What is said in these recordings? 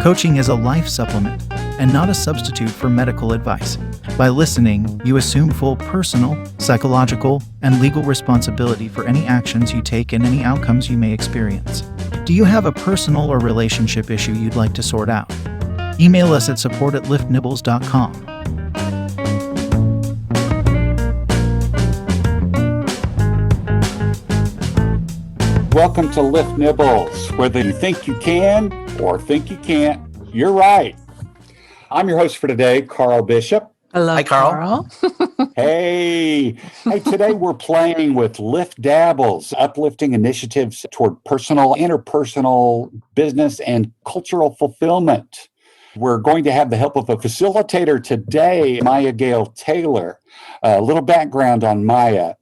Coaching is a life supplement and not a substitute for medical advice. By listening, you assume full personal, psychological, and legal responsibility for any actions you take and any outcomes you may experience. Do you have a personal or relationship issue you'd like to sort out? Email us at support@liftnibbles.com. Welcome to Lift Nibbles. Whether you think you can or think you can't, you're right. I'm your host for today, Carl Bishop. Hello, Hi, Carl. Hey, today we're playing with LIFTnibbles, uplifting initiatives toward personal, interpersonal, business, and cultural fulfillment. We're going to have the help of a facilitator today, Maya Gale Taylor. A little background on Maya.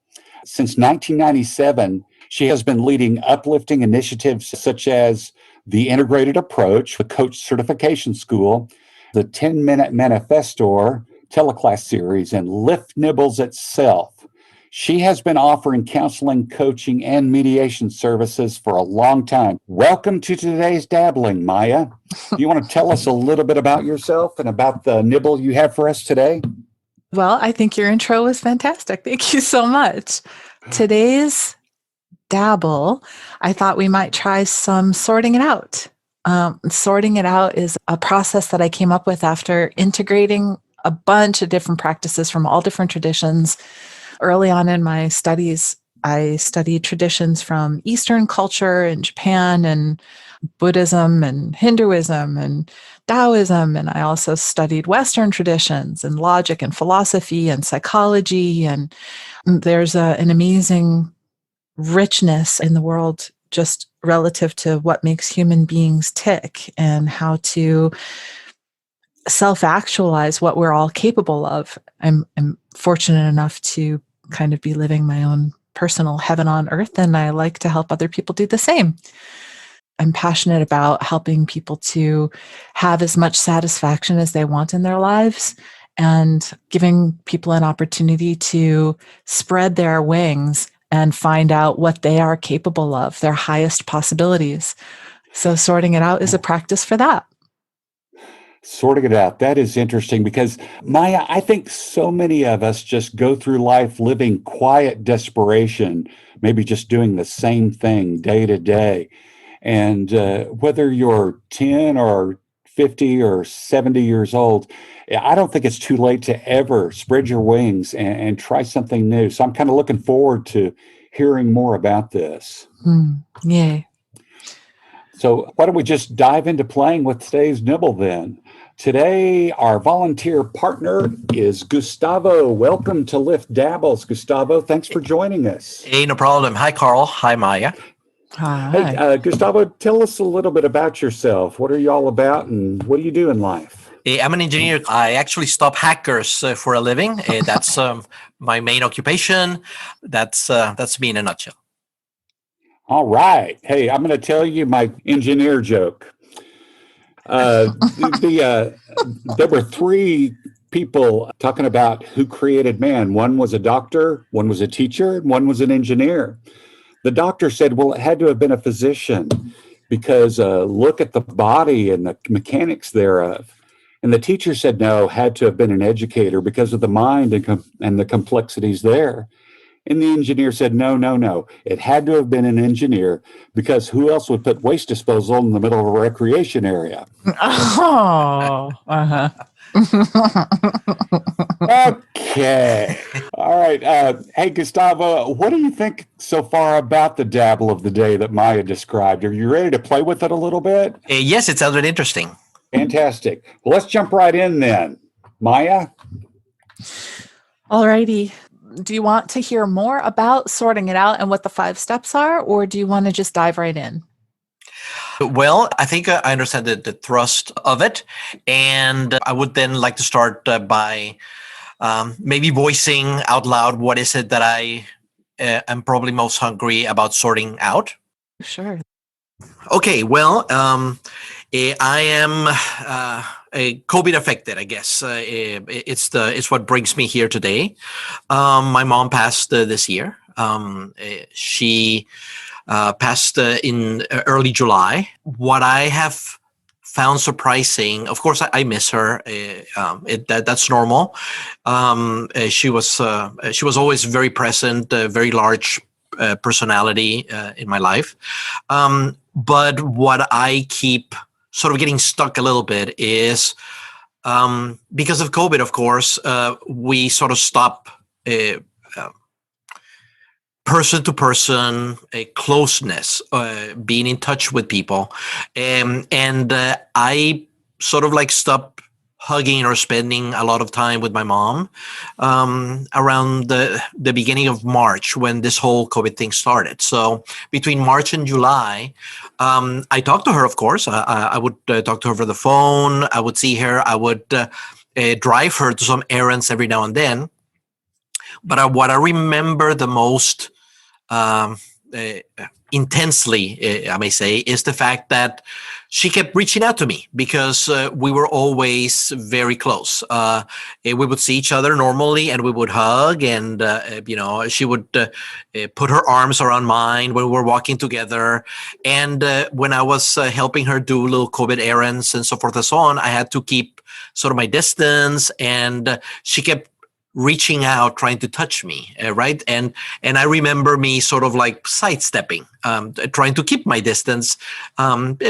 Since 1997, she has been leading uplifting initiatives such as the Integrated Approach, the Coach Certification School, the 10-Minute Manifesto teleclass series, and LIFTnibbles itself. She has been offering counseling, coaching, and mediation services for a long time. Welcome to today's dabbling, Maya. Do you want to tell us a little bit about yourself and about the nibble you have for us today? Well, I think your intro was fantastic. Thank you so much. Today's dabble, I thought we might try some sorting it out. Sorting it out is a process that I came up with after integrating a bunch of different practices from all different traditions. Early on in my studies, I studied traditions from Eastern culture and Japan and Buddhism and Hinduism and Taoism. And I also studied Western traditions and logic and philosophy and psychology. And there's an amazing richness in the world just relative to what makes human beings tick and how to self-actualize what we're all capable of. I'm fortunate enough to kind of be living my own personal heaven on earth, and I like to help other people do the same. I'm passionate about helping people to have as much satisfaction as they want in their lives and giving people an opportunity to spread their wings and find out what they are capable of, their highest possibilities. So sorting it out is a practice for that. Sorting it out. That is interesting because, Maya, I think so many of us just go through life living quiet desperation, maybe just doing the same thing day to day. And whether you're 10 or 50 or 70 years old, I don't think it's too late to ever spread your wings and try something new. So I'm kind of looking forward to hearing more about this. Yay. So why don't we just dive into playing with today's nibble then? Today, our volunteer partner is Gustavo. Welcome to LIFTnibbles, Gustavo. Thanks for joining us. Hey, no problem. Hi, Carl. Hi, Maya. Hi. Hey, Gustavo, tell us a little bit about yourself. What are you all about and what do you do in life? I'm an engineer. I actually stop hackers for a living. That's my main occupation. That's me in a nutshell. All right. Hey, I'm going to tell you my engineer joke. There were three people talking about who created man. One was a doctor, one was a teacher, and one was an engineer. The doctor said, well, it had to have been a physician because look at the body and the mechanics thereof. And the teacher said, no, had to have been an educator because of the mind and the complexities there. And the engineer said, no. It had to have been an engineer because who else would put waste disposal in the middle of a recreation area? Oh, uh-huh. Okay. All right. Hey, Gustavo, what do you think so far about the dabble of the day that Maya described? Are you ready to play with it a little bit? Yes, it sounds really interesting. Fantastic. Well, let's jump right in then. Maya? All righty. Do you want to hear more about sorting it out and what the 5 steps are, or do you want to just dive right in? Well, I think I understand the thrust of it. And I would then like to start by maybe voicing out loud what is it that I am probably most hungry about sorting out. Sure. Okay, well, I am COVID affected, I guess. It's what brings me here today. My mom passed this year. She passed in early July. What I have found surprising. Of course, I miss her. That's normal. She was always very present, very large personality in my life. But what I keep sort of getting stuck a little bit is because of COVID, of course, we sort of stop person to person, a closeness, being in touch with people. And I sort of like stopped hugging or spending a lot of time with my mom around the beginning of March when this whole COVID thing started. So between March and July, I talked to her, of course. I would talk to her over the phone. I would see her. I would drive her to some errands every now and then. But what I remember the most intensely, I may say, is the fact that she kept reaching out to me because we were always very close. We would see each other normally and we would hug, and she would put her arms around mine when we were walking together. And when I was helping her do little COVID errands and so forth and so on, I had to keep sort of my distance, and she kept reaching out, trying to touch me, right? And I remember me sort of like sidestepping, trying to keep my distance.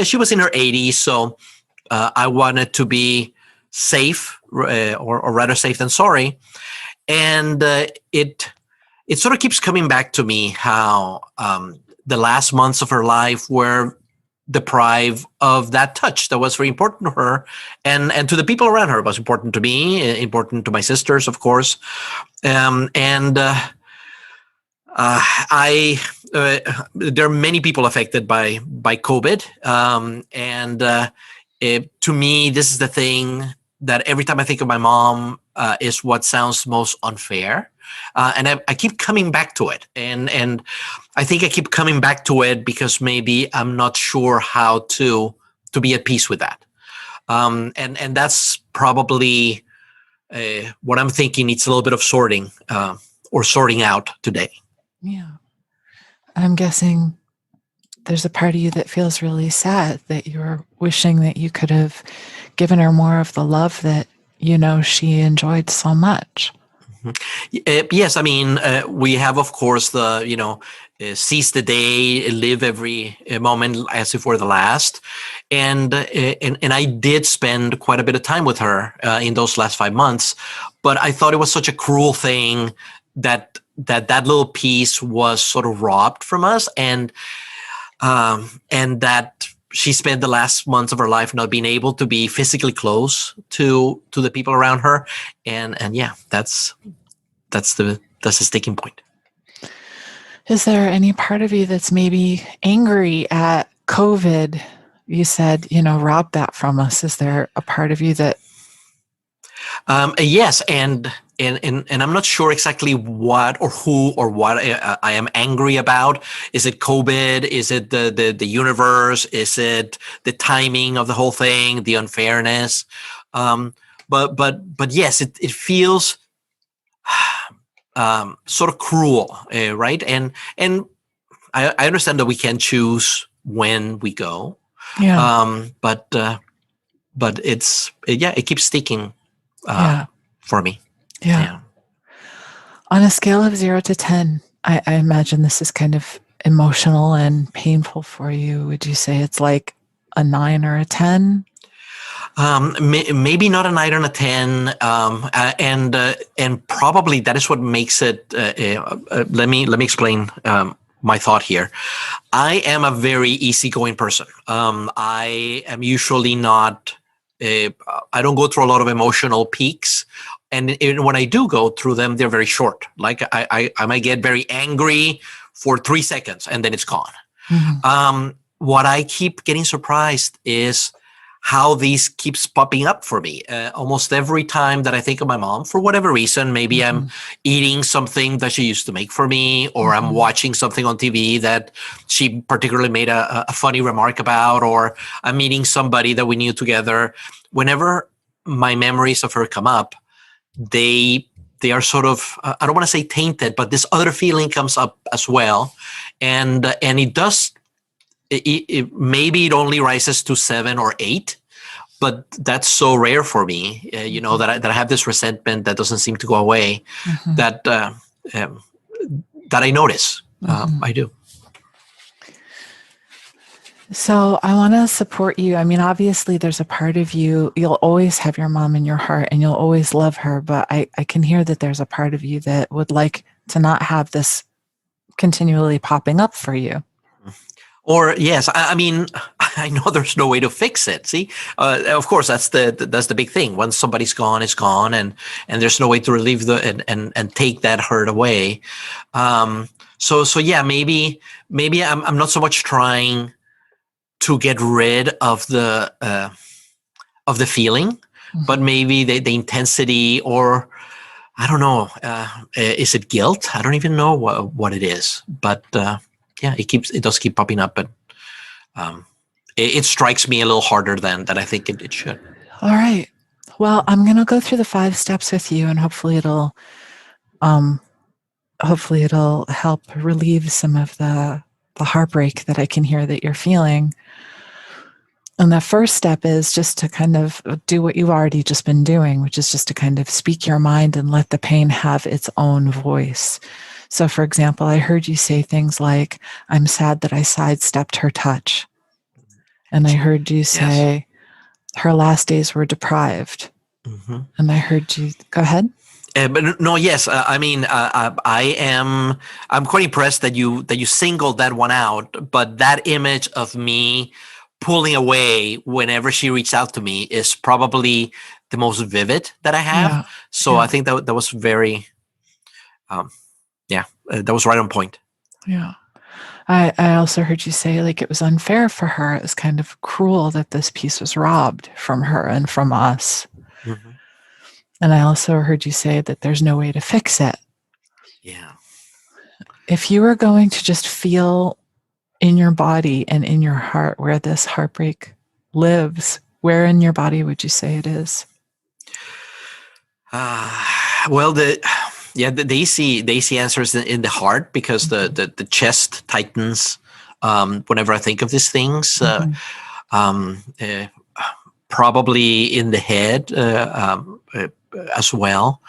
She was in her 80s, so I wanted to be safe, or rather safe than sorry. And it sort of keeps coming back to me how the last months of her life were deprived of that touch that was very important to her and to the people around her. It was important to me, important to my sisters, of course. There are many people affected by COVID. To me, this is the thing that every time I think of my mom is what sounds most unfair. And I keep coming back to it. And I think I keep coming back to it because maybe I'm not sure how to be at peace with that. And that's probably what I'm thinking needs a little bit of sorting or sorting out today. Yeah. I'm guessing there's a part of you that feels really sad that you're wishing that you could have given her more of the love that, she enjoyed so much. Yes, I mean, we have, of course, the, seize the day, live every moment as if we're the last. And I did spend quite a bit of time with her in those last 5 months. But I thought it was such a cruel thing that little piece was sort of robbed from us. And that she spent the last months of her life not being able to be physically close to the people around her. And yeah, that's the sticking point. Is there any part of you that's maybe angry at COVID? You said, robbed that from us. Is there a part of you that? Yes. And I'm not sure exactly what or who or what I am angry about. Is it COVID? Is it the universe? Is it the timing of the whole thing? The unfairness? But yes, it feels sort of cruel, right? And I understand that we can choose when we go. Yeah. But it keeps sticking for me. Yeah. On a scale of 0 to 10, I imagine this is kind of emotional and painful for you. Would you say it's like a 9 or a 10? Maybe not a 9 or a 10. And probably that is what makes it. Let me explain my thought here. I am a very easygoing person. I am usually not. I don't go through a lot of emotional peaks. And when I do go through them, they're very short. Like I might get very angry for 3 seconds and then it's gone. Mm-hmm. What I keep getting surprised is how these keeps popping up for me. Almost every time that I think of my mom, for whatever reason, maybe mm-hmm. I'm eating something that she used to make for me, or mm-hmm. I'm watching something on TV that she particularly made a funny remark about, or I'm meeting somebody that we knew together. Whenever my memories of her come up, they are sort of, I don't want to say tainted, but this other feeling comes up as well. And it does, maybe it only rises to 7 or 8. but that's so rare for me, that I have this resentment that doesn't seem to go away, that I notice. I do. So I want to support you. I mean, obviously, there's a part of you, you'll always have your mom in your heart and you'll always love her. But I can hear that there's a part of you that would like to not have this continually popping up for you. Or yes, I mean, I know there's no way to fix it. See, of course, that's the big thing. Once somebody's gone, it's gone, and there's no way to relieve and take that hurt away. So yeah, maybe I'm not so much trying to get rid of the feeling, but maybe the intensity, or I don't know. Is it guilt? I don't even know what it is, but. Yeah, it does keep popping up, but it strikes me a little harder than I think it should. All right. Well, I'm going to go through the 5 steps with you, and hopefully it'll help relieve some of the heartbreak that I can hear that you're feeling. And the first step is just to kind of do what you've already just been doing, which is just to kind of speak your mind and let the pain have its own voice. So, for example, I heard you say things like, I'm sad that I sidestepped her touch. And I heard you say, her last days were deprived. And I heard you, go ahead. But no, yes. I mean, I'm quite impressed that you singled that one out. But that image of me pulling away whenever she reached out to me is probably the most vivid that I have. Yeah. So I think that was very... that was right on point. Yeah. I also heard you say like it was unfair for her. It was kind of cruel that this piece was robbed from her and from us. And I also heard you say that there's no way to fix it. Yeah. If you were going to just feel in your body and in your heart where this heartbreak lives, where in your body would you say it is? Well, the easy answer is in the heart, because the chest tightens whenever I think of these things. Probably in the head as well,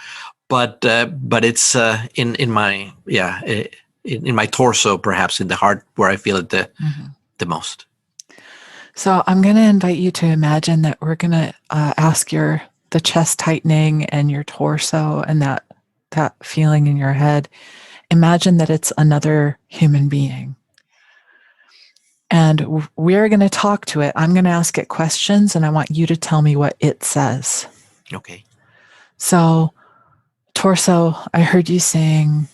but it's in my torso, perhaps in the heart, where I feel it the most. So I'm going to invite you to imagine that we're going to ask the chest tightening and your torso and that feeling in your head. Imagine that it's another human being. And we're going to talk to it. I'm going to ask it questions, and I want you to tell me what it says. Okay. So, torso, I heard you saying,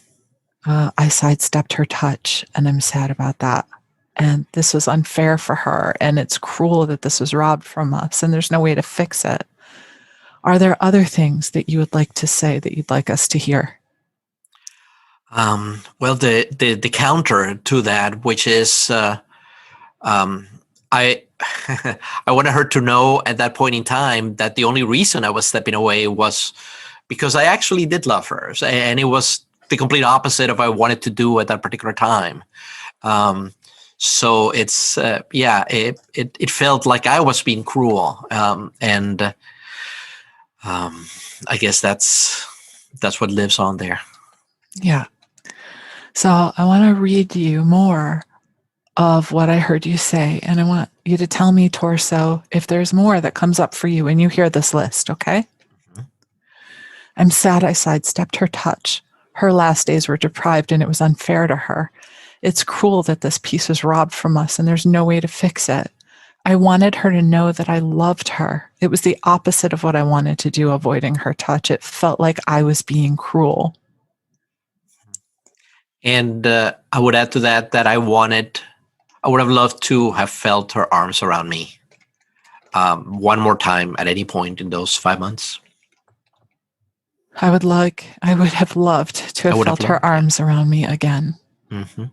I sidestepped her touch, and I'm sad about that. And this was unfair for her, and it's cruel that this was robbed from us, and there's no way to fix it. Are there other things that you would like to say that you'd like us to hear? Well, the counter to that, which is, I wanted her to know at that point in time that the only reason I was stepping away was because I actually did love her, and it was the complete opposite of what I wanted to do at that particular time. So it's it felt like I was being cruel, and I guess that's what lives on there. Yeah. So I want to read you more of what I heard you say, and I want you to tell me, torso, if there's more that comes up for you when you hear this list, okay? I'm sad I sidestepped her touch. Her last days were deprived, and it was unfair to her. It's cruel that this piece was robbed from us, and there's no way to fix it. I wanted her to know that I loved her. It was the opposite of what I wanted to do, avoiding her touch. It felt like I was being cruel. And I would add to that I would have loved to have felt her arms around me one more time at any point in those 5 months. I would have loved to have felt her arms around me again. Mm-hmm.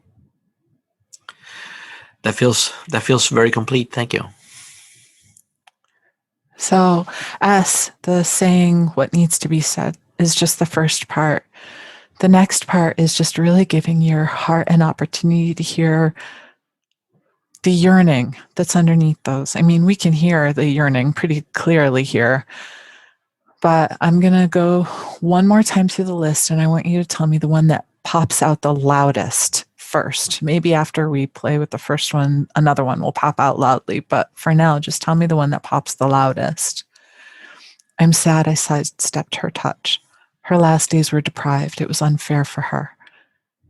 That feels very complete. Thank you. So, the saying what needs to be said is just the first part. The next part is just really giving your heart an opportunity to hear the yearning that's underneath those. I mean, we can hear the yearning pretty clearly here, but I'm going to go one more time through the list, and I want you to tell me the one that pops out the loudest first. Maybe after we play with the first one, another one will pop out loudly, but for now, just tell me the one that pops the loudest. I'm sad I sidestepped her touch. Her last days were deprived. It was unfair for her.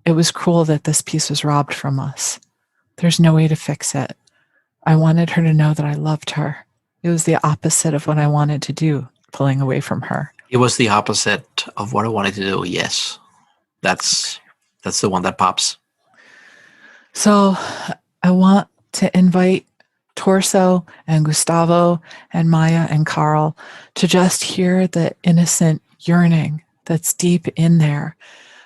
It was cruel that this piece was robbed from us. There's no way to fix it. I wanted her to know that I loved her. It was the opposite of what I wanted to do, pulling away from her. It was the opposite of what I wanted to do. Yes. That's the one that pops. So I want to invite Torso and Gustavo and Maya and Carl to just hear the innocent yearning that's deep in there.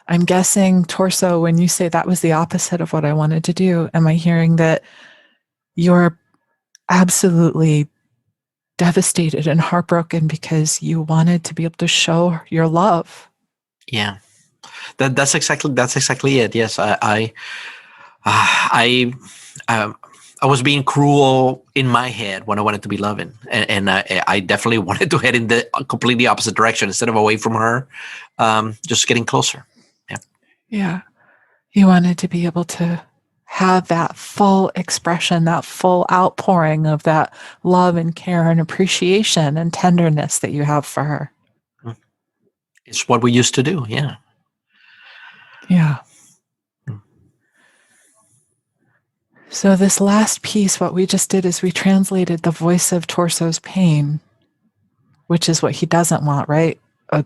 I'm guessing, Torso, when you say that was the opposite of what I wanted to do, am I hearing that you're absolutely devastated and heartbroken because you wanted to be able to show your love? Yeah, that's exactly it. Yes, I was being cruel in my head when I wanted to be loving, and I definitely wanted to head in the completely opposite direction instead of away from her, just getting closer. Yeah, you wanted to be able to have that full expression, that full outpouring of that love and care and appreciation and tenderness that you have for her. It's what we used to do. Yeah. Yeah. So this last piece, what we just did is we translated the voice of Torso's pain, which is what he doesn't want, right?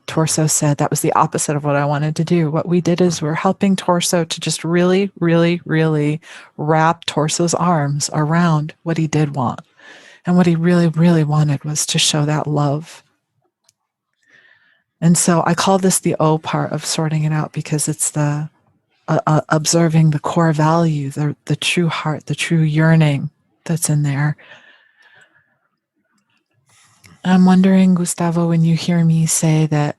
Torso said that was the opposite of what I wanted to do. What we did is we're helping Torso to just really, really, really wrap Torso's arms around what he did want. And what he really, really wanted was to show that love. And so I call this the O part of sorting it out, because it's the observing the core value, the true heart, the true yearning that's in there. I'm wondering, Gustavo, when you hear me say that,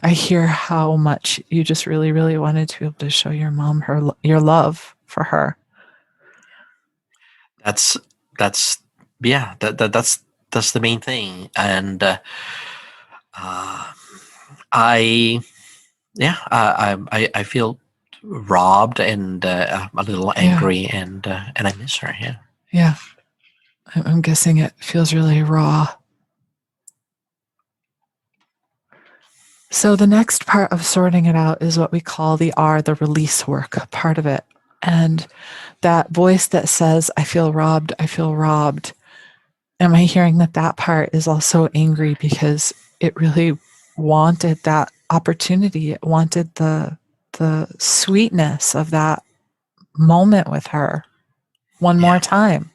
I hear how much you just really, really wanted to be able to show your mom your love for her. That's the main thing, and I feel robbed and a little angry, and I miss her. Yeah. Yeah. I'm guessing it feels really raw. So the next part of sorting it out is what we call the release work part of it. And that voice that says, I feel robbed, I feel robbed. Am I hearing that part is also angry because it really wanted that opportunity? It wanted the sweetness of that moment with her one more time.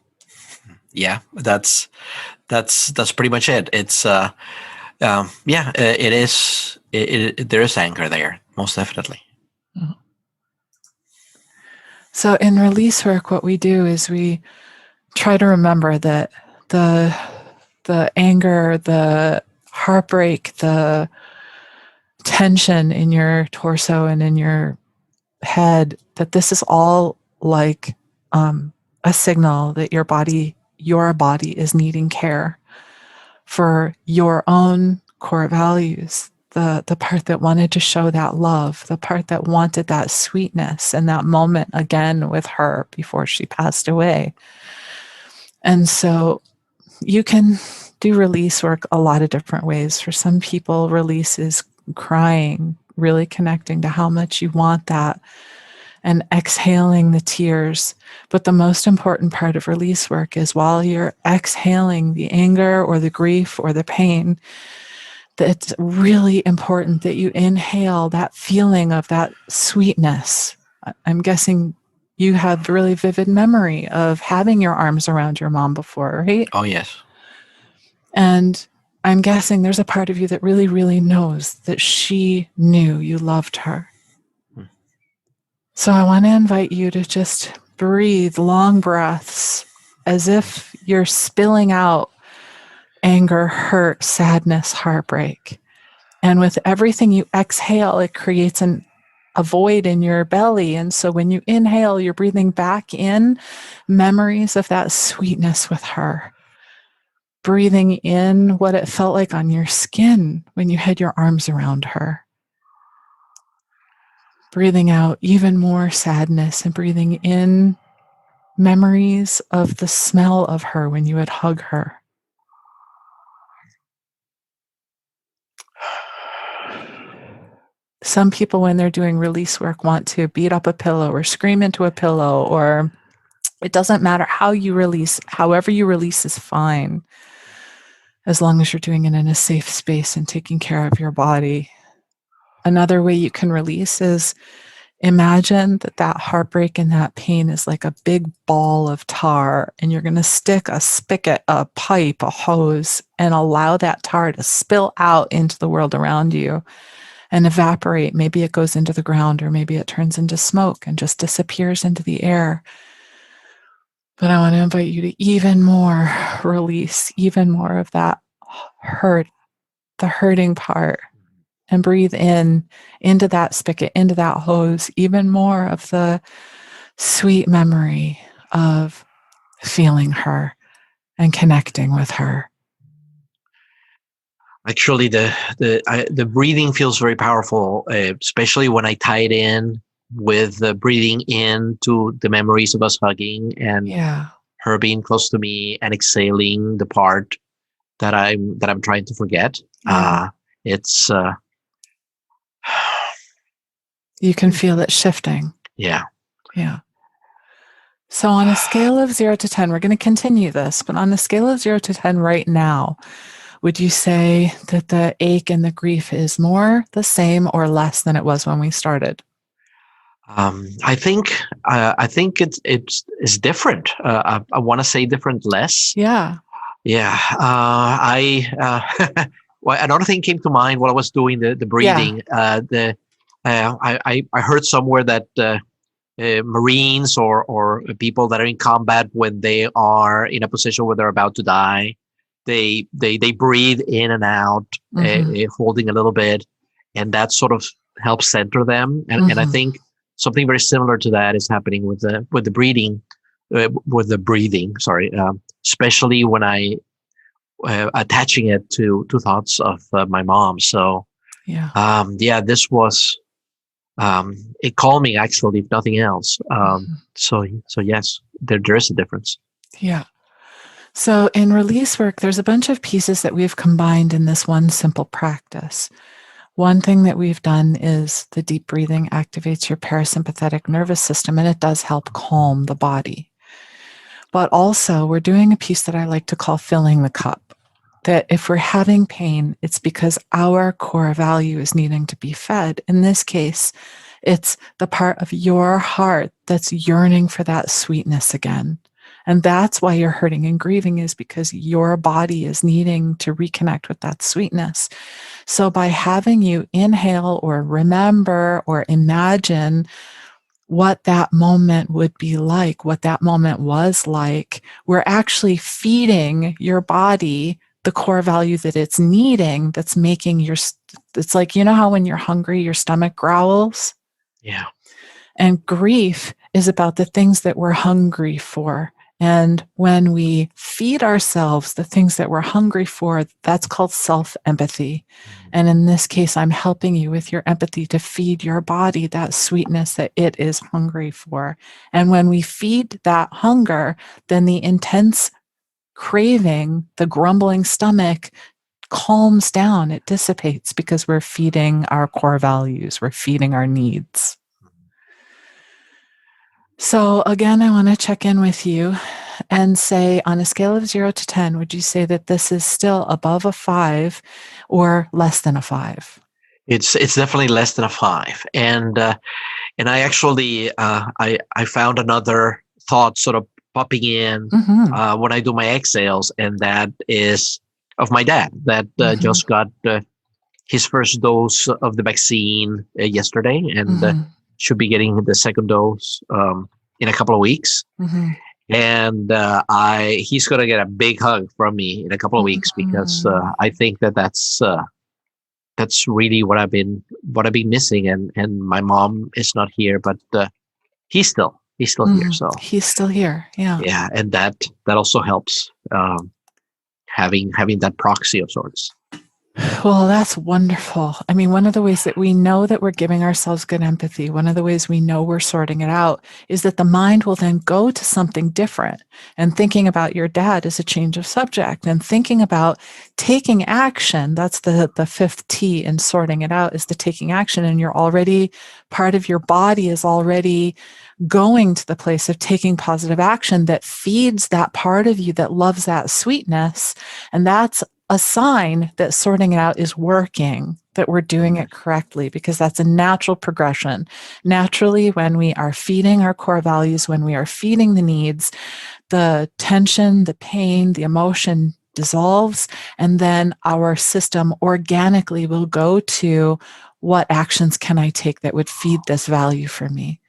Yeah, that's pretty much it. It's it is. There is anger there, most definitely. So in release work, what we do is we try to remember that the anger, the heartbreak, the tension in your torso and in your head, that this is all like a signal that your body is needing care for your own core values, the part that wanted to show that love, the part that wanted that sweetness and that moment again with her before she passed away. And so you can do release work a lot of different ways. For some people, release is crying, really connecting to how much you want that and exhaling the tears. But the most important part of release work is while you're exhaling the anger or the grief or the pain, that it's really important that you inhale that feeling of that sweetness. I'm guessing you have really vivid memory of having your arms around your mom before, right? Oh, yes. And I'm guessing there's a part of you that really, really knows that she knew you loved her. So I want to invite you to just breathe long breaths as if you're spilling out anger, hurt, sadness, heartbreak. And with everything you exhale, it creates an a void in your belly. And so when you inhale, you're breathing back in memories of that sweetness with her. Breathing in what it felt like on your skin when you had your arms around her. Breathing out even more sadness and breathing in memories of the smell of her when you would hug her. Some people, when they're doing release work, want to beat up a pillow or scream into a pillow, or it doesn't matter how you release, however you release is fine, as long as you're doing it in a safe space and taking care of your body. Another way you can release is imagine that heartbreak and that pain is like a big ball of tar, and you're going to stick a spigot, a pipe, a hose, and allow that tar to spill out into the world around you and evaporate. Maybe it goes into the ground, or maybe it turns into smoke and just disappears into the air. But I want to invite you to even more release, even more of that hurt, the hurting part, and breathe in into that spigot, into that hose, even more of the sweet memory of feeling her and connecting with her. Actually, the breathing feels very powerful, especially when I tie it in with the breathing into the memories of us hugging and her being close to me, and exhaling the part that I'm trying to forget. It's you can feel it shifting. Yeah. So on a scale of 0 to 10, we're going to continue this, but on a scale of 0 to 10 right now, would you say that the ache and the grief is more, the same, or less than it was when we started? I think it's different. I want to say different, less. Yeah. Well, another thing came to mind while I was doing the breathing. I heard somewhere that Marines or people that are in combat, when they are in a position where they're about to die, they breathe in and out, holding a little bit, and that sort of helps center them. And I think something very similar to that is happening with the breathing, Sorry, especially when I attaching it to thoughts of my mom. So this was it calming, actually, if nothing else. So yes, there is a difference. Yeah. So in release work, there's a bunch of pieces that we've combined in this one simple practice. One thing that we've done is the deep breathing activates your parasympathetic nervous system, and it does help calm the body. But also, we're doing a piece that I like to call filling the cup. That if we're having pain, it's because our core value is needing to be fed. In this case, it's the part of your heart that's yearning for that sweetness again. And that's why you're hurting and grieving, is because your body is needing to reconnect with that sweetness. So by having you inhale or remember or imagine what that moment would be like, what that moment was like, we're actually feeding your body the core value that it's needing, that's making it's like, you know how when you're hungry, your stomach growls? Yeah. And grief is about the things that we're hungry for. And when we feed ourselves the things that we're hungry for, that's called self-empathy. And in this case, I'm helping you with your empathy to feed your body that sweetness that it is hungry for. And when we feed that hunger, then the intense craving, the grumbling stomach, calms down, it dissipates, because we're feeding our core values, we're feeding our needs. So again, I want to check in with you and say, on a scale of 0 to 10, would you say that this is still above a 5 or less than a 5? It's definitely less than a 5. And I actually I found another thought sort of popping in when I do my exhales, and that is of my dad that just got his first dose of the vaccine yesterday, and should be getting the second dose in a couple of weeks. And he's going to get a big hug from me in a couple of weeks, because I think that's that's really what I've been missing. And my mom is not here, but he's still here. So He's still here. Yeah. yeah, and that also helps, having that proxy of sorts. Well, that's wonderful. I mean, one of the ways that we know that we're giving ourselves good empathy, one of the ways we know we're sorting it out, is that the mind will then go to something different. And thinking about your dad is a change of subject. And thinking about taking action, that's the fifth T in sorting it out, is the taking action. And you're already, part of your body is already going to the place of taking positive action that feeds that part of you that loves that sweetness. And that's a sign that sorting it out is working, that we're doing it correctly, because that's a natural progression. Naturally, when we are feeding our core values, when we are feeding the needs, the tension, the pain, the emotion dissolves, and then our system organically will go to what actions can I take that would feed this value for me.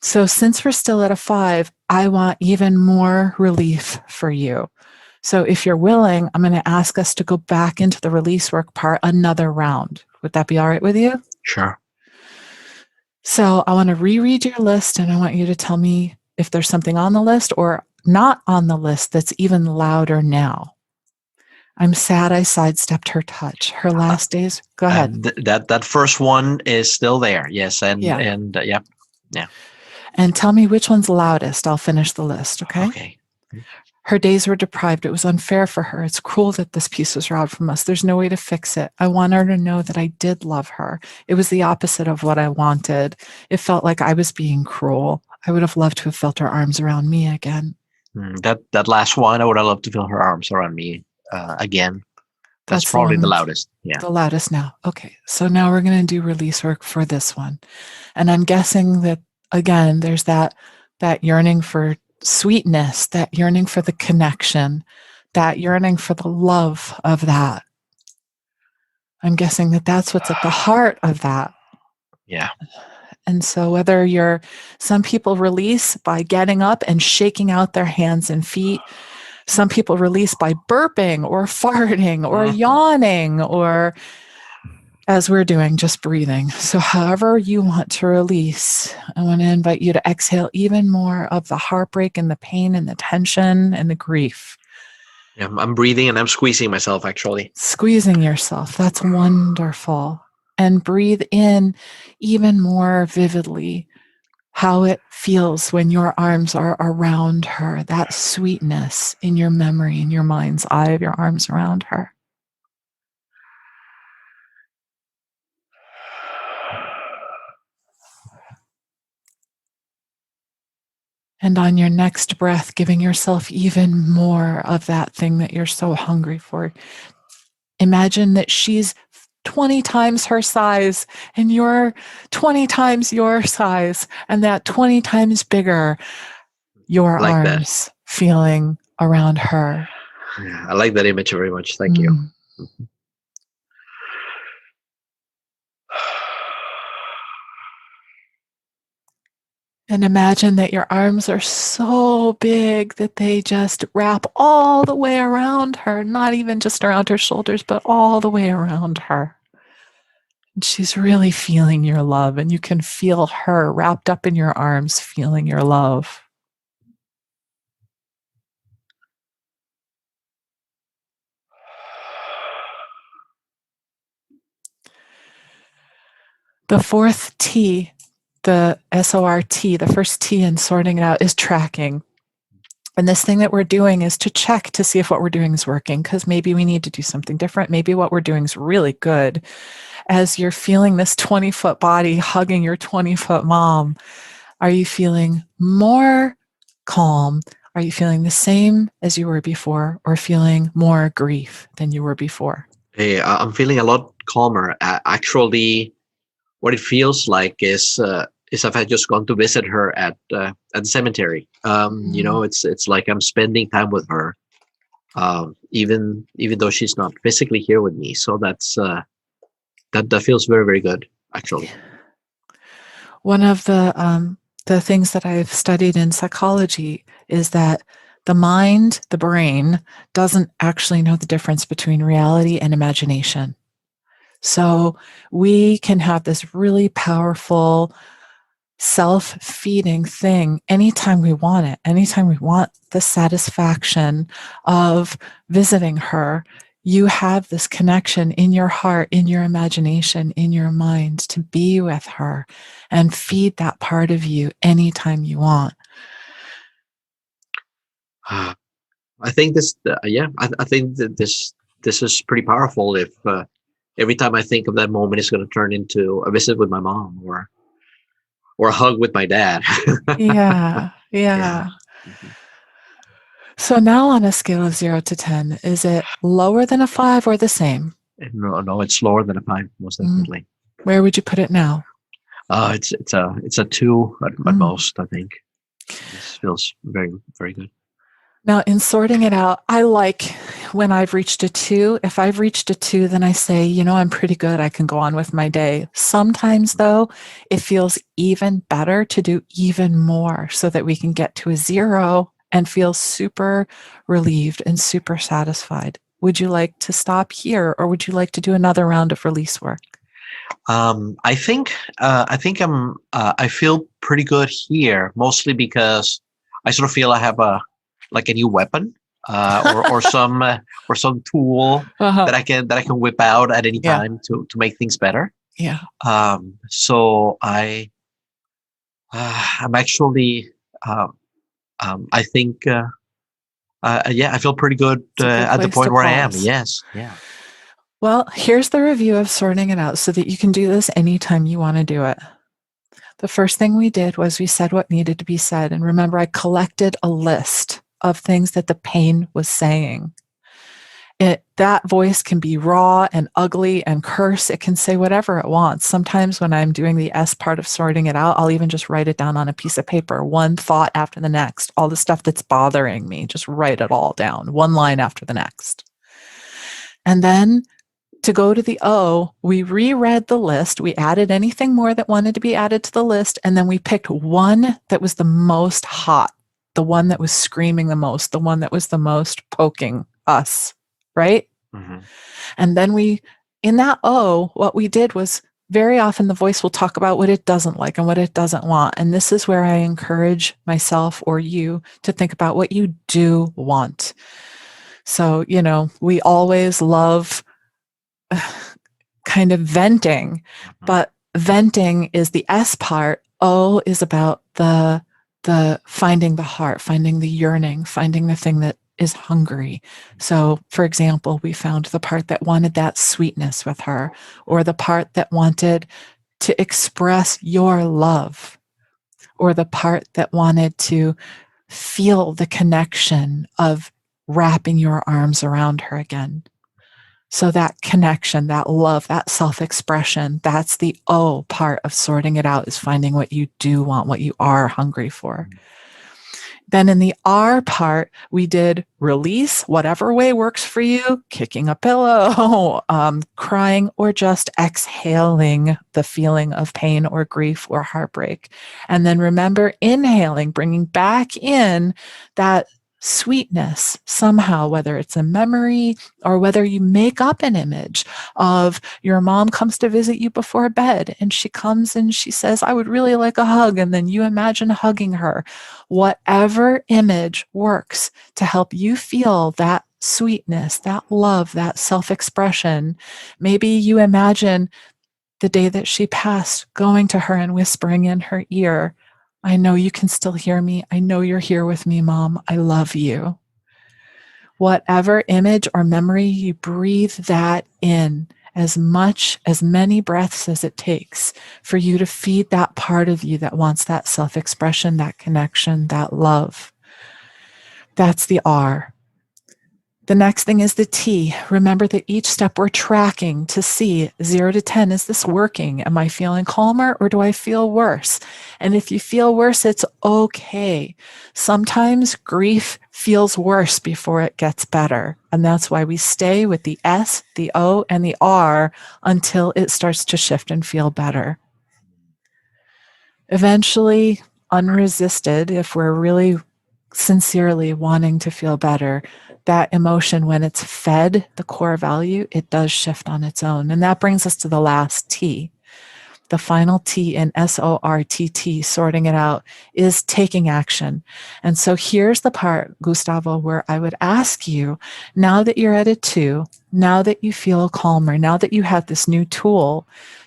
So since we're still at a 5, I want even more relief for you. So if you're willing, I'm going to ask us to go back into the release work part another round. Would that be all right with you? Sure. So I want to reread your list, and I want you to tell me if there's something on the list or not on the list that's even louder now. I'm sad I sidestepped her touch. Her last days. Go ahead. That first one is still there. Yes. Yeah. Yeah. And tell me which one's loudest. I'll finish the list. Okay. Okay. Her days were deprived. It was unfair for her. It's cruel that this piece was robbed from us. There's no way to fix it. I want her to know that I did love her. It was the opposite of what I wanted. It felt like I was being cruel. I would have loved to have felt her arms around me again. That last one, I would have loved to feel her arms around me again. That's probably the loudest. Yeah. The loudest now. Okay. So now we're going to do release work for this one. And I'm guessing that, again, there's that yearning for sweetness, that yearning for the connection, that yearning for the love of that. I'm guessing that that's what's at the heart of that. Yeah. And so whether some people release by getting up and shaking out their hands and feet, some people release by burping or farting or yawning, or as we're doing, just breathing. So however you want to release, I want to invite you to exhale even more of the heartbreak and the pain and the tension and the grief. Yeah, I'm breathing and I'm squeezing myself, actually. Squeezing yourself. That's wonderful. And breathe in even more vividly how it feels when your arms are around her, that sweetness in your memory, in your mind's eye of your arms around her. And on your next breath, giving yourself even more of that thing that you're so hungry for. Imagine that she's 20 times her size and you're 20 times your size, and that 20 times bigger, your like arms feeling around her. Yeah, I like that image very much. Thank you. And imagine that your arms are so big that they just wrap all the way around her, not even just around her shoulders, but all the way around her. And she's really feeling your love, and you can feel her wrapped up in your arms, feeling your love. The fourth T, the SORT, the first T in sorting it out, is tracking. And this thing that we're doing is to check to see if what we're doing is working, because maybe we need to do something different. Maybe what we're doing is really good. As you're feeling this 20-foot body hugging your 20-foot mom, are you feeling more calm? Are you feeling the same as you were before, or feeling more grief than you were before? Hey, I'm feeling a lot calmer. Actually, what it feels like is if I just gone to visit her at the cemetery. You know, it's like I'm spending time with her, even though she's not physically here with me. So that's that feels very, very good, actually. One of the things that I've studied in psychology is that the mind, the brain, doesn't actually know the difference between reality and imagination. So we can have this really powerful self-feeding thing anytime we want it, anytime we want the satisfaction of visiting her. You have this connection in your heart, in your imagination, in your mind to be with her and feed that part of you anytime you want. I think this, I think that this is pretty powerful. If every time I think of that moment, it's going to turn into a visit with my mom or a hug with my dad. Yeah. Yeah. So now on a scale of 0 to 10, is it lower than a 5 or the same? No, it's lower than a 5, most definitely. Where would you put it now? It's a 2 at most, I think. This feels very, very good. Now, in sorting it out, I like when I've reached a 2. If I've reached a 2, then I say, I'm pretty good. I can go on with my day. Sometimes, though, it feels even better to do even more so that we can get to a 0 and feel super relieved and super satisfied. Would you like to stop here, or would you like to do another round of release work? I think I feel pretty good here, mostly because I sort of feel I have a new weapon, or some tool that I can whip out at any time to make things better. Yeah. So I'm actually I think I feel pretty good at the point where I am. Yes. Yeah. Well, here's the review of sorting it out so that you can do this anytime you want to do it. The first thing we did was we said what needed to be said. And remember, I collected a list of things that the pain was saying. That voice can be raw and ugly and curse. It can say whatever it wants. Sometimes when I'm doing the S part of sorting it out, I'll even just write it down on a piece of paper, one thought after the next, all the stuff that's bothering me, just write it all down, one line after the next. And then to go to the O, we reread the list. We added anything more that wanted to be added to the list. And then we picked one that was the most hot, the one that was screaming the most, the one that was the most poking us, right? Mm-hmm. And then in that O, what we did was very often the voice will talk about what it doesn't like and what it doesn't want. And this is where I encourage myself or you to think about what you do want. So, we always love kind of venting, but venting is the S part. O is about the finding the heart, finding the yearning, finding the thing that is hungry. So, for example, we found the part that wanted that sweetness with her, or the part that wanted to express your love, or the part that wanted to feel the connection of wrapping your arms around her again. So that connection, that love, that self-expression, that's the O part of sorting it out, is finding what you do want, what you are hungry for. Then in the R part, we did release, whatever way works for you, kicking a pillow, crying, or just exhaling the feeling of pain or grief or heartbreak. And then remember, inhaling, bringing back in that sweetness somehow, whether it's a memory or whether you make up an image of your mom comes to visit you before bed and she comes and she says, I would really like a hug. And then you imagine hugging her. Whatever image works to help you feel that sweetness, that love, that self-expression. Maybe you imagine the day that she passed, going to her and whispering in her ear, I know you can still hear me. I know you're here with me, Mom. I love you. Whatever image or memory, you breathe that in as many breaths as it takes for you to feed that part of you that wants that self-expression, that connection, that love. That's the R. The next thing is the T. Remember that each step we're tracking to see 0 to 10, is this working? Am I feeling calmer or do I feel worse? And if you feel worse, it's okay. Sometimes grief feels worse before it gets better. And that's why we stay with the S, the O, and the R until it starts to shift and feel better. Eventually, unresisted, if we're really sincerely wanting to feel better, that emotion, when it's fed the core value, it does shift on its own. And that brings us to the last T. The final T in SORTT, sorting it out, is taking action. And so here's the part, Gustavo, where I would ask you, now that you're at a 2, now that you feel calmer, now that you have this new tool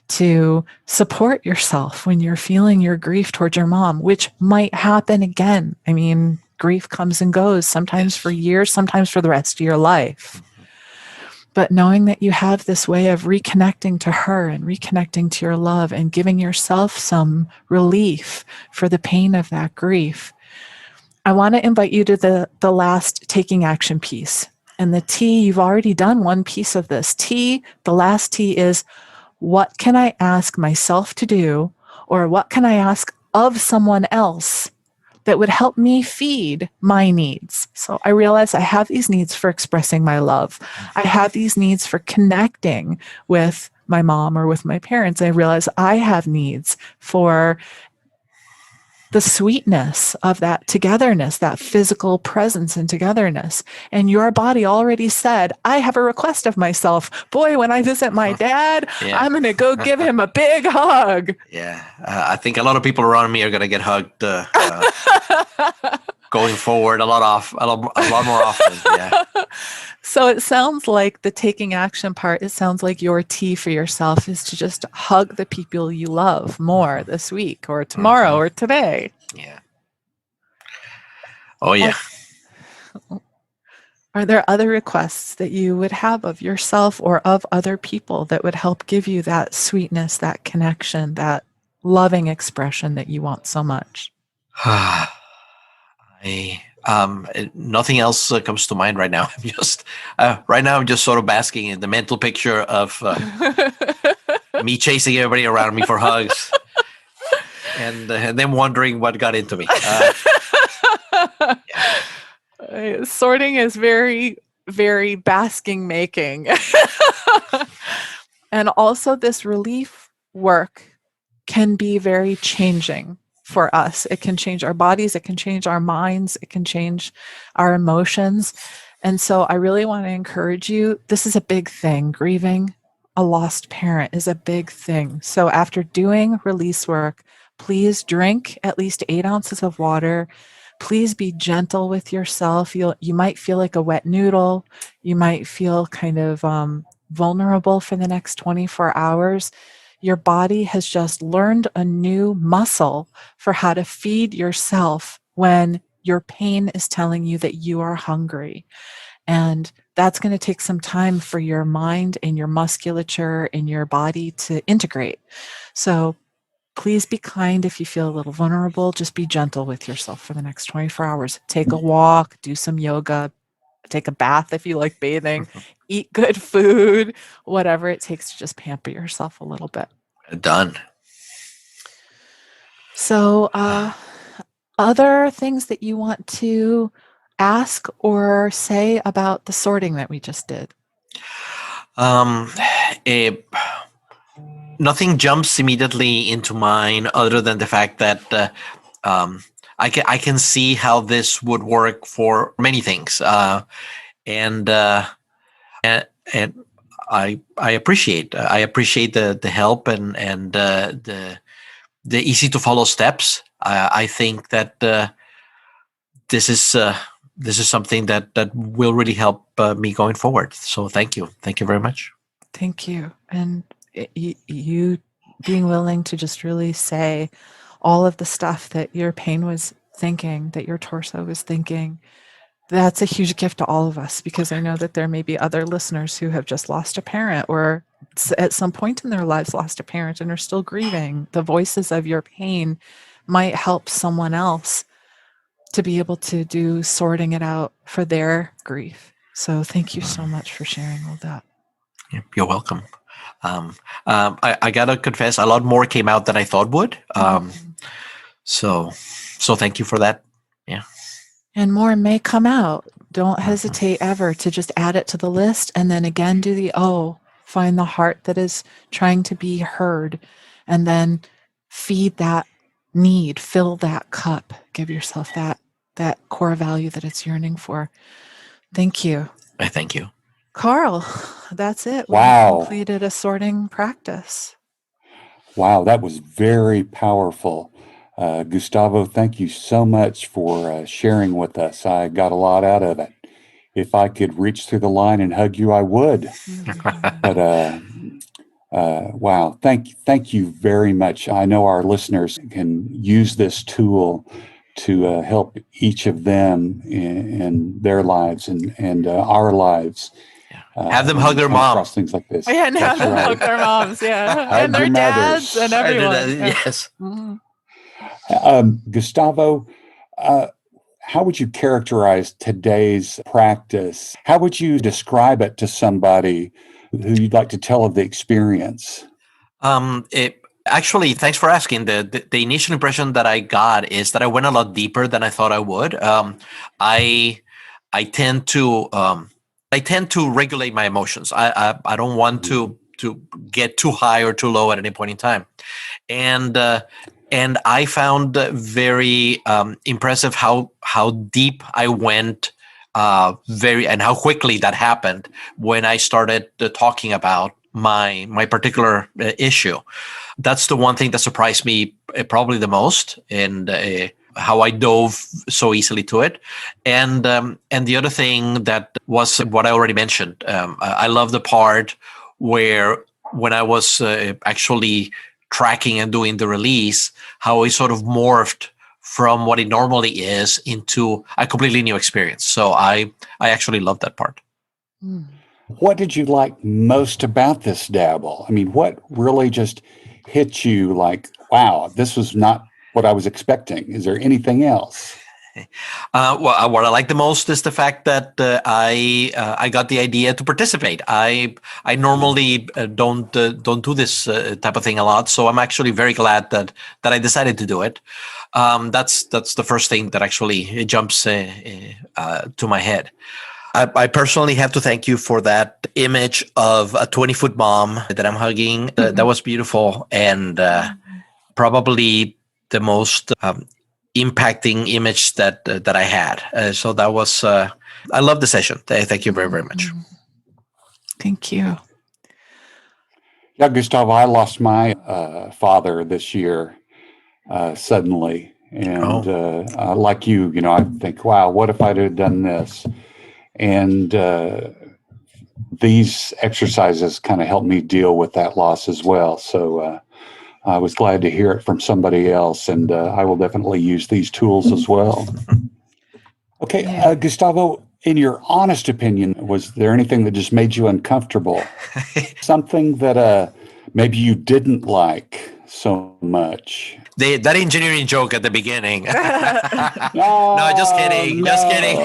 to support yourself when you're feeling your grief towards your mom, which might happen again. I mean, grief comes and goes, sometimes for years, sometimes for the rest of your life. But knowing that you have this way of reconnecting to her and reconnecting to your love and giving yourself some relief for the pain of that grief, I want to invite you to the last taking action piece. And the T, you've already done one piece of this. T, the last T is, what can I ask myself to do, or what can I ask of someone else that would help me feed my needs? So I realize I have these needs for expressing my love. I have these needs for connecting with my mom or with my parents. I realize I have needs for the sweetness of that togetherness, that physical presence and togetherness. And your body already said, I have a request of myself. Boy, when I visit my dad, I'm going to go give him a big hug. Yeah. I think a lot of people around me are going to get hugged going forward a lot more often. Yeah. So it sounds like the taking action part, it sounds like your T for yourself is to just hug the people you love more this week or tomorrow or today. Yeah. Oh, yeah. Are there other requests that you would have of yourself or of other people that would help give you that sweetness, that connection, that loving expression that you want so much? Nothing else comes to mind right now. I'm just sort of basking in the mental picture of me chasing everybody around me for hugs, and then wondering what got into me. Sorting is very, very basking making. And also this relief work can be very changing for us. It can change our bodies, it can change our minds, it can change our emotions. And so I really want to encourage you, this is a big thing. Grieving a lost parent is a big thing. So after doing release work, please drink at least 8 ounces of water. Please be gentle with yourself. You might feel like a wet noodle. You might feel kind of vulnerable for the next 24 hours. Your body has just learned a new muscle for how to feed yourself when your pain is telling you that you are hungry. And that's going to take some time for your mind and your musculature and your body to integrate. So please be kind if you feel a little vulnerable. Just be gentle with yourself for the next 24 hours. Take a walk, do some yoga, take a bath if you like bathing, eat good food, whatever it takes to just pamper yourself a little bit. Done. So, other things that you want to ask or say about the sorting that we just did? Nothing jumps immediately into mind other than the fact that I can see how this would work for many things, and I appreciate the help and the easy to follow steps. I think that this is something that will really help me going forward. So thank you very much. Thank you. And you being willing to just really say all of the stuff that your pain was thinking, that your torso was thinking, that's a huge gift to all of us, because I know that there may be other listeners who have just lost a parent or at some point in their lives lost a parent and are still grieving. The voices of your pain might help someone else to be able to do sorting it out for their grief. So thank you so much for sharing all that. You're welcome. I gotta confess, a lot more came out than I thought would. So thank you for that. Yeah. And more may come out. Don't hesitate ever to just add it to the list, and then again do the find the heart that is trying to be heard, and then feed that need, fill that cup, give yourself that that core value that it's yearning for. Thank you. Thank you. Carl, that's it. We Wow. completed a sorting practice. Wow, that was very powerful. Gustavo, thank you so much for sharing with us. I got a lot out of it. If I could reach through the line and hug you, I would. But wow, thank you very much. I know our listeners can use this tool to help each of them in their lives and our lives. Have them hug their mom. Across things like this. Yeah, and have them hug their moms. Yeah, and their dads and everyone. Yes. Gustavo, how would you characterize today's practice? How would you describe it to somebody who you'd like to tell of the experience? Actually, thanks for asking. The initial impression that I got is that I went a lot deeper than I thought I would. I tend to regulate my emotions. I don't want to get too high or too low at any point in time, and I found very impressive how deep I went, and how quickly that happened when I started talking about my particular issue. That's the one thing that surprised me probably the most, and how I dove so easily to it. And the other thing that was what I already mentioned. I love the part where when I was actually tracking and doing the release, how it sort of morphed from what it normally is into a completely new experience. So I actually love that part. What did you like most about this dabble? I mean, what really just hit you like, wow, this was not what I was expecting? Is there anything else? Well, what I like the most is the fact that I got the idea to participate. I normally don't do this type of thing a lot, so I'm actually very glad that I decided to do it. That's the first thing that actually jumps to my head. I personally have to thank you for that image of a 20-foot mom that I'm hugging. That was beautiful, and probably the most impacting image that I had. So that was, I love the session. Thank you very, very much. Thank you. Yeah, Gustavo, I lost my father this year suddenly. And like you, I think, wow, what if I'd have done this? And these exercises kind of helped me deal with that loss as well. So I was glad to hear it from somebody else, and I will definitely use these tools as well. Okay, Gustavo, in your honest opinion, was there anything that just made you uncomfortable? Something that maybe you didn't like so much? That engineering joke at the beginning. No, just kidding. No. Just kidding.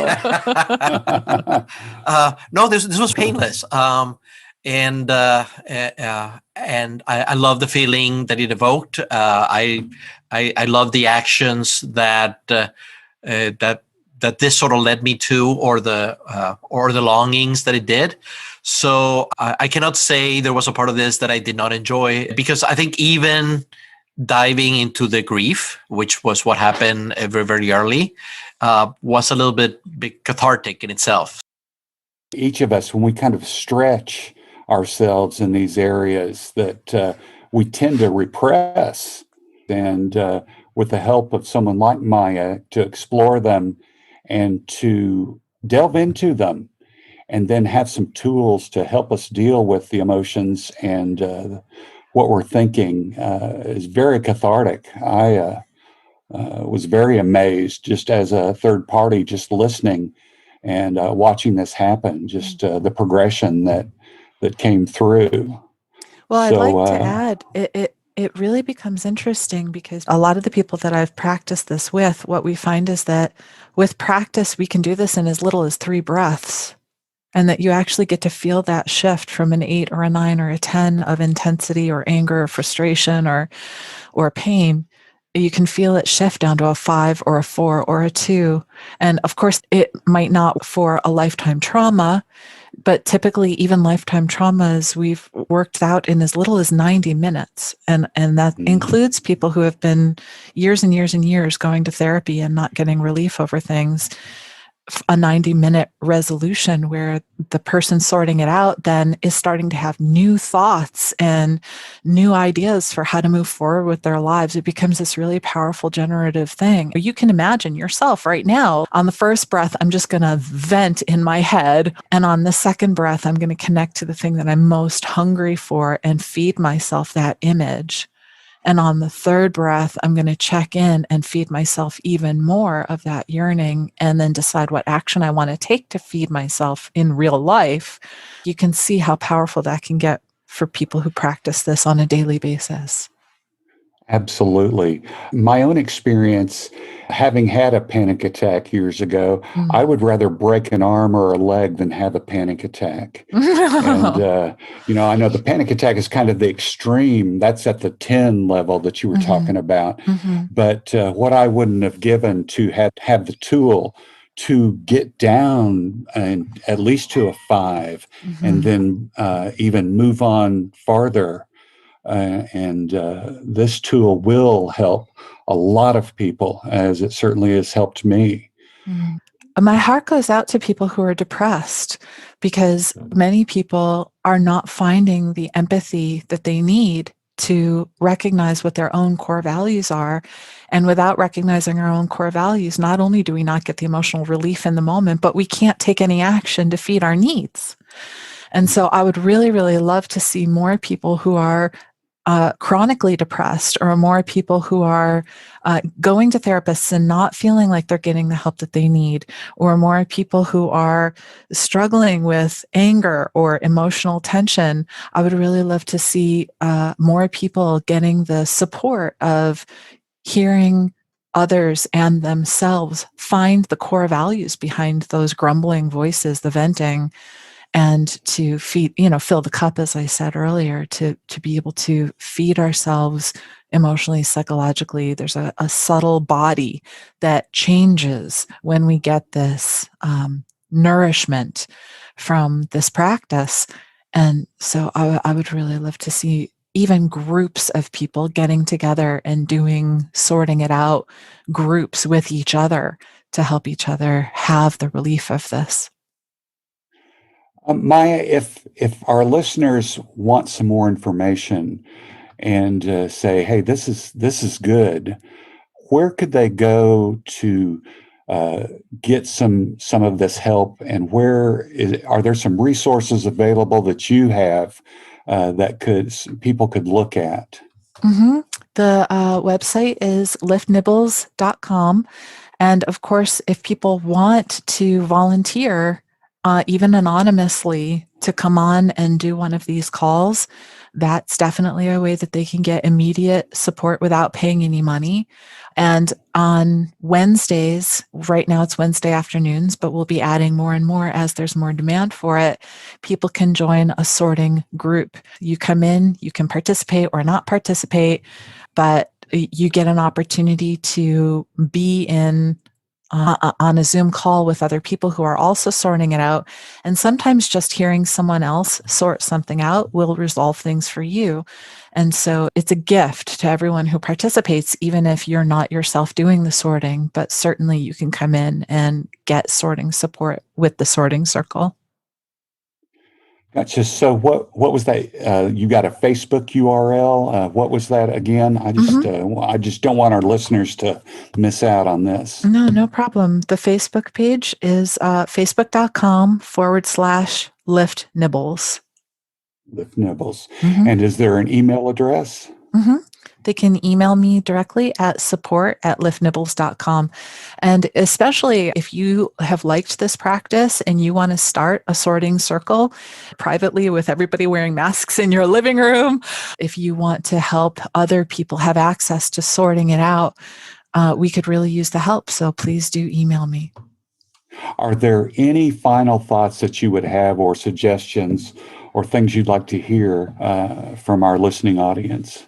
No, this was painless. And I love the feeling that it evoked. I love the actions that this sort of led me to, or the longings that it did. So I cannot say there was a part of this that I did not enjoy, because I think even diving into the grief, which was what happened very, very early, was a little bit cathartic in itself. Each of us, when we kind of stretch ourselves in these areas that we tend to repress, and with the help of someone like Maya, to explore them and to delve into them, and then have some tools to help us deal with the emotions and what we're thinking, is very cathartic. I was very amazed, just as a third party, just listening and watching this happen, just the progression that came through. Well, I'd like to add, it really becomes interesting, because a lot of the people that I've practiced this with, what we find is that with practice, we can do this in as little as 3 breaths, and that you actually get to feel that shift from an 8 or a 9 or a 10 of intensity or anger or frustration or pain. You can feel it shift down to a 5 or a 4 or a 2. And of course, it might not for a lifetime trauma, but typically even lifetime traumas, worked out in as little as 90 minutes. And that includes people who have been years and years and years going to therapy and not getting relief over things. A 90-minute resolution where the person sorting it out then is starting to have new thoughts and new ideas for how to move forward with their lives. It becomes this really powerful generative thing. You can imagine yourself right now, on the first breath, I'm just going to vent in my head. And on the second breath, I'm going to connect to the thing that I'm most hungry for and feed myself that image. And on the third breath, I'm going to check in and feed myself even more of that yearning and then decide what action I want to take to feed myself in real life. You can see how powerful that can get for people who practice this on a daily basis. Absolutely. My own experience, having had a panic attack years ago, I would rather break an arm or a leg than have a panic attack. And, I know the panic attack is kind of the extreme. That's at the 10 level that you were talking about. But what I wouldn't have given to have the tool to get down and at least to a 5 and then even move on farther. This tool will help a lot of people, as it certainly has helped me. My heart goes out to people who are depressed because many people are not finding the empathy that they need to recognize what their own core values are. And without recognizing our own core values, not only do we not get the emotional relief in the moment, but we can't take any action to feed our needs. And so I would really, really love to see more people who are chronically depressed, or more people who are going to therapists and not feeling like they're getting the help that they need, or more people who are struggling with anger or emotional tension. I would really love to see more people getting the support of hearing others and themselves find the core values behind those grumbling voices, the venting, and to feed, fill the cup, as I said earlier, to be able to feed ourselves emotionally, psychologically. There's a subtle body that changes when we get this nourishment from this practice. And so I would really love to see even groups of people getting together and doing sorting it out groups with each other to help each other have the relief of this. Maya, if our listeners want some more information and say, "Hey, this is good," where could they go to get some of this help? And are there some resources available that you have that people could look at? The website is LIFTnibbles.com. And of course, if people want to volunteer, even anonymously, to come on and do one of these calls, that's definitely a way that they can get immediate support without paying any money. And on Wednesdays, right now it's Wednesday afternoons, but we'll be adding more and more as there's more demand for it. People can join a sorting group. You come in, you can participate or not participate, but you get an opportunity to be on a Zoom call with other people who are also sorting it out. And sometimes just hearing someone else sort something out will resolve things for you. And so it's a gift to everyone who participates, even if you're not yourself doing the sorting, but certainly you can come in and get sorting support with the sorting circle. Gotcha. So what was that? You got a Facebook URL? What was that again? I just don't want our listeners to miss out on this. No problem. The Facebook page is facebook.com/LiftNibbles. LIFTnibbles. And is there an email address? They can email me directly at support@liftnibbles.com. And especially if you have liked this practice and you want to start a sorting circle privately with everybody wearing masks in your living room, if you want to help other people have access to sorting it out, we could really use the help. So please do email me. Are there any final thoughts that you would have, or suggestions, or things you'd like to hear from our listening audience?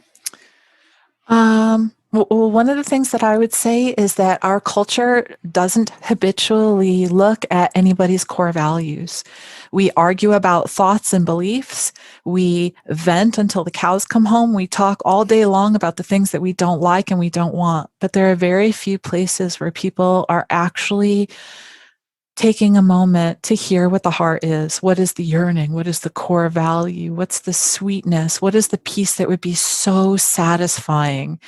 Well, one of the things that I would say is that our culture doesn't habitually look at anybody's core values. We argue about thoughts and beliefs. We vent until the cows come home. We talk all day long about the things that we don't like and we don't want. But there are very few places where people are actually taking a moment to hear what the heart is. What is the yearning? What is the core value? What's the sweetness? What is the piece that would be so satisfying?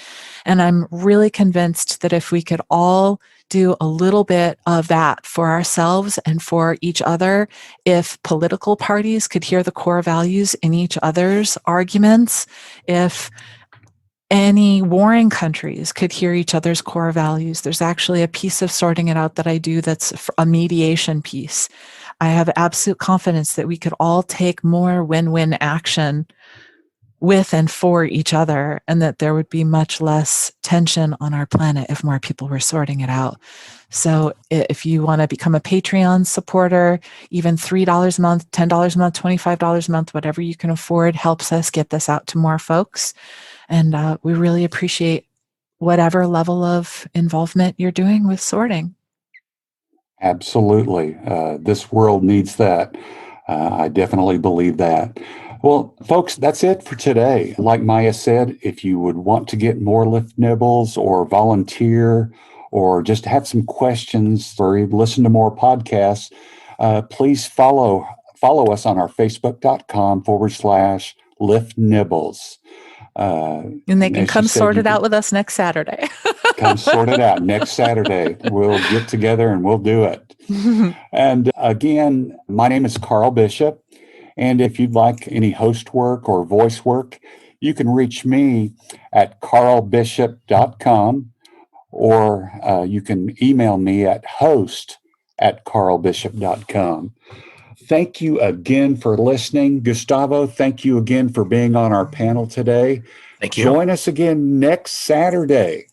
And I'm really convinced that if we could all do a little bit of that for ourselves and for each other, if political parties could hear the core values in each other's arguments, if any warring countries could hear each other's core values. There's actually a piece of sorting it out that I do that's a mediation piece. I have absolute confidence that we could all take more win-win action with and for each other, and that there would be much less tension on our planet if more people were sorting it out. So if you want to become a Patreon supporter, even $3 a month, $10 a month, $25 a month, whatever you can afford helps us get this out to more folks. And we really appreciate whatever level of involvement you're doing with sorting. Absolutely. This world needs that. I definitely believe that. Well, folks, that's it for today. Like Maya said, if you would want to get more Lift Nibbles or volunteer or just have some questions or listen to more podcasts, please follow us on our facebook.com/LiftNibbles. And they can come sort it out with us next Saturday. Come sort it out next Saturday. We'll get together and we'll do it. And again, my name is Carl Bishop. And if you'd like any host work or voice work, you can reach me at carlbishop.com, or you can email me at host@carlbishop.com. Thank you again for listening. Gustavo, thank you again for being on our panel today. Thank you. Join us again next Saturday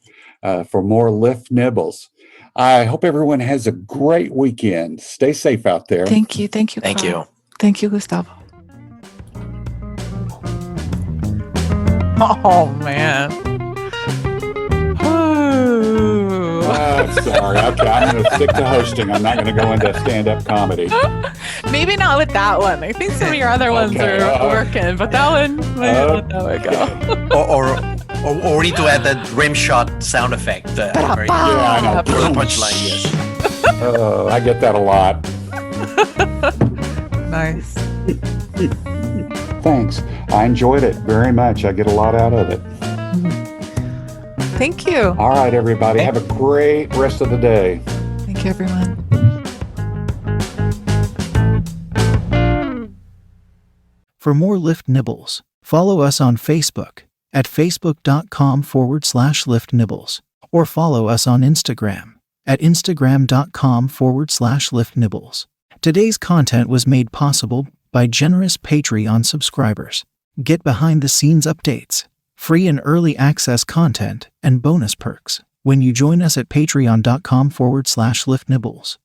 for more Lift Nibbles. I hope everyone has a great weekend. Stay safe out there. Thank you. Thank you. Thank Carl. you. Thank you, Gustavo. Oh, man. Sorry. Okay, I'm going to stick to hosting. I'm not going to go into stand-up comedy. Maybe not with that one. I think some of your other ones are working, but that one, let that one go. Or we need to add that rim shot sound effect. Yeah, I know. For the punchline, yes. I get that a lot. Nice. Thanks. I enjoyed it very much. I get a lot out of it. Thank you. All right, everybody. Have a great rest of the day. Thank you, everyone. For more Lift Nibbles, follow us on Facebook at facebook.com/LiftNibbles, or follow us on Instagram at instagram.com/LiftNibbles. Today's content was made possible by generous Patreon subscribers. Get behind-the-scenes updates, free and early access content, and bonus perks when you join us at patreon.com/LiftNibbles.